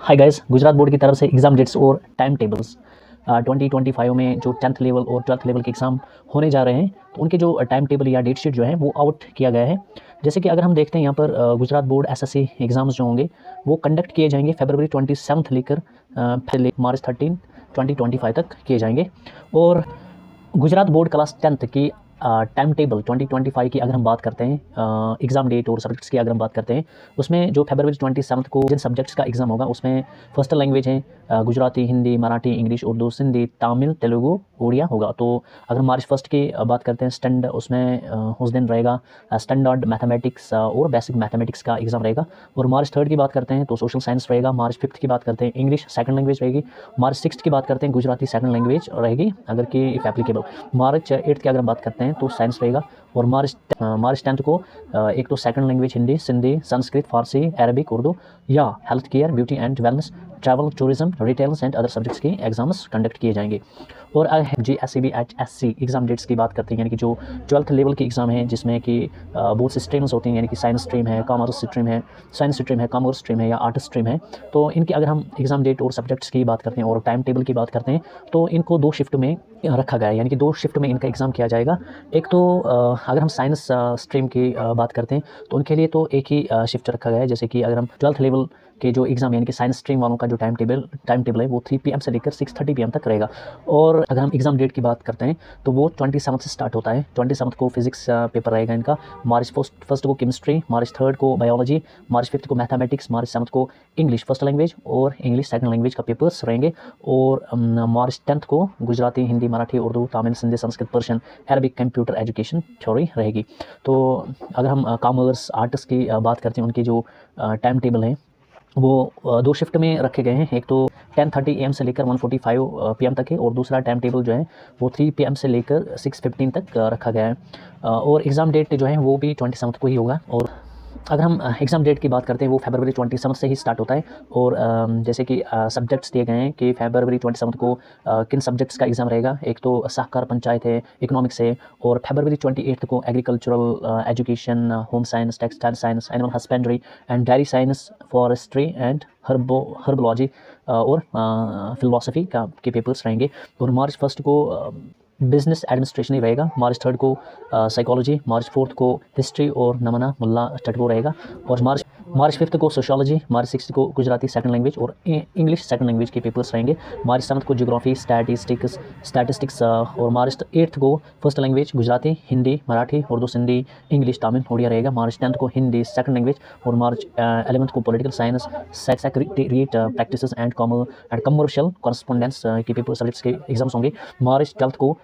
Hi guys, Gujarat board की तरफ से एग्ज़ाम डेट्स और टाइम टेबल्स 2025 में जो 10th लेवल और 12th लेवल के एग्ज़ाम होने जा रहे हैं, तो उनके जो टाइम टेबल या डेट शीट जो है वो आउट किया गया है। जैसे कि अगर हम देखते हैं यहाँ पर गुजरात बोर्ड एसएससी एग्ज़ाम्स जो होंगे वो कंडक्ट किए जाएंगे फरवरी 27 लेकर मार्च 13 2025 तक किए जाएंगे। और गुजरात बोर्ड क्लास 10th की टाइम टेबल 2025 की अगर हम बात करते हैं, एग्ज़ाम डेट और सब्जेक्ट्स की अगर हम बात करते हैं, उसमें जो फरवरी 27 को जिन सब्जेक्ट्स का एग्ज़ाम होगा उसमें फर्स्ट लैंग्वेज है गुजराती, हिंदी, मराठी, इंग्लिश, उर्दू, सिंधी, तमिल, तेलुगु, उड़िया होगा। तो अगर मार्च 1 की बात करते हैं स्टैंड, उसमें उस दिन रहेगा स्टैंडर्ड मैथमेटिक्स और बेसिक मैथमेटिक्स का एग्ज़ाम रहेगा। और मार्च 3 की बात करते हैं तो सोशल साइंस रहेगा। मार्च 5 की बात करते हैं इंग्लिश सेकंड लैंग्वेज रहेगी। मार्च 6 की बात करते हैं गुजराती सेकंड लैंग्वेज रहेगी अगर कि इफ़ एप्लीकेबल। मार्च 8 की अगर हम बात करते हैं तो साइंस रहेगा। और मार्च 10 को एक तो सेकंड लैंग्वेज हिंदी, सिंधी, संस्कृत, फारसी, अरबिक, उर्दू या health care, beauty and wellness, travel, tourism, retails and other subjects के एग्जाम्स कंडक्ट किए जाएंगे। और GSEB HSC एग्ज़ाम डेट्स की बात करते हैं, यानी कि जो 12th लेवल के एग्ज़ाम है जिसमें कि बहुत सी स्ट्रीम्स होती हैं, यानी कि साइंस स्ट्रीम है, कॉमर्स स्ट्रीम है, साइंस स्ट्रीम है, कॉमर्स स्ट्रीम है या आर्ट स्ट्रीम है। तो इनकी अगर हम एग्ज़ाम डेट और सब्जेक्ट्स की बात करते हैं और टाइम टेबल की बात करते हैं तो इनको 2 शिफ्ट में रखा गया है, यानी कि 2 शिफ्ट में इनका एग्ज़ाम किया जाएगा। एक तो अगर हम साइंस स्ट्रीम की बात करते हैं तो उनके लिए तो एक ही शिफ्ट रखा गया है। जैसे कि अगर हम 12th लेवल के जो एग्ज़ाम यानी कि साइंस स्ट्रीम वालों का जो टाइम टेबल है वो 3 PM से लेकर 6:30 PM तक रहेगा। और अगर हम एग्ज़ाम डेट की बात करते हैं तो वो 27 से स्टार्ट होता है। 27 को फिजिक्स पेपर रहेगा इनका, मार्च फर्स्ट को केमिस्ट्री, मार्च 3 को बायोलॉजी, मार्च 5 को मैथमेटिक्स, मार्च 7 को इंग्लिश फर्स्ट लैंग्वेज और इंग्लिश सेकंड लैंग्वेज का पेपर्स रहेंगे। और मार्च 10 को Gujarati, Hindi, Marathi, Urdu, Tamil, Sindhi, Sanskrit, Persian, Arabic, computer education theory रहेगी। तो अगर हम कॉमर्स आर्ट्स की बात करते हैं, उनकी जो टाइम टेबल है वो 2 शिफ्ट में रखे गए हैं। एक तो 10:30 AM से लेकर 1:45 PM तक है और दूसरा टाइम टेबल जो है वो 3 PM से लेकर 6:15 तक रखा गया है। और एग्ज़ाम डेट जो है वो भी 27 को ही होगा। और अगर हम एग्ज़ाम डेट की बात करते हैं वो फरवरी 27 से ही स्टार्ट होता है। और जैसे कि सब्जेक्ट्स दिए गए हैं कि फरवरी 27 को किन सब्जेक्ट्स का एग्ज़ाम रहेगा। एक तो सहकार पंचायत है, इकोनॉमिक्स है। और फरवरी 28 को agricultural education, home science, textile science, animal husbandry and dairy science, forestry and herbology और फिलोसफी के पेपर्स रहेंगे। और मार्च 1 को बिजनेस एडमिनिस्ट्रेशन ही रहेगा। मार्च 3 को साइकोलॉजी, मार्च 4 को हिस्ट्री और नमना मुल्ला टटको रहेगा। और मार्च 5 को सोशियोलॉजी, मार्च 6 को गुजराती सेकंड लैंग्वेज और इंग्लिश सेकंड लैंग्वेज के पेपर्स रहेंगे। मार्च 7 को ज्योग्राफी, स्टैटिस्टिक्स और मार्च 8 को first language Gujarati, Hindi, Marathi, Urdu, Sindhi, English, Tamil, Oriya रहेगा। मार्च 10 को हिंदी सेकंड लैंग्वेज। और मार्च 11 को political science, secretariat practices and commercial correspondence के पेपर सब्जेक्ट्स के एग्जाम्स होंगे। मार्च 12 को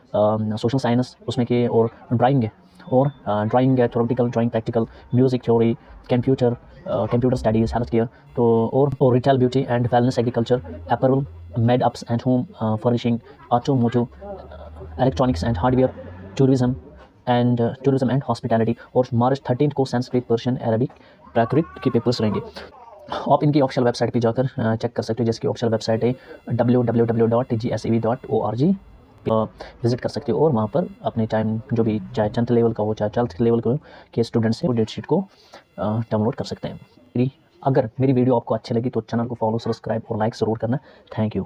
सोशल साइंस उसमें के और drawing theoretical drawing, practical, music theory, computer studies, health care तो और retail, beauty and wellness, agriculture, apparel, made ups and home furnishing, automotive, electronics and hardware, tourism and hospitality. और मार्च 13 को Sanskrit, Persian, Arabic, प्राकृत के papers रहेंगे। आप इनकी official website पे जाकर चेक कर सकते हो, जिसकी ऑफिशियल वेबसाइट है www.gseb.org विजिट कर सकते हो। और वहाँ पर अपने टाइम जो भी चाहे 10th लेवल का हो चाहे 12th लेवल का हो के स्टूडेंट्स हैं वो डेट शीट को डाउनलोड कर सकते हैं। अगर मेरी वीडियो आपको अच्छी लगी तो चैनल को फॉलो, सब्सक्राइब और लाइक ज़रूर करना। Thank you.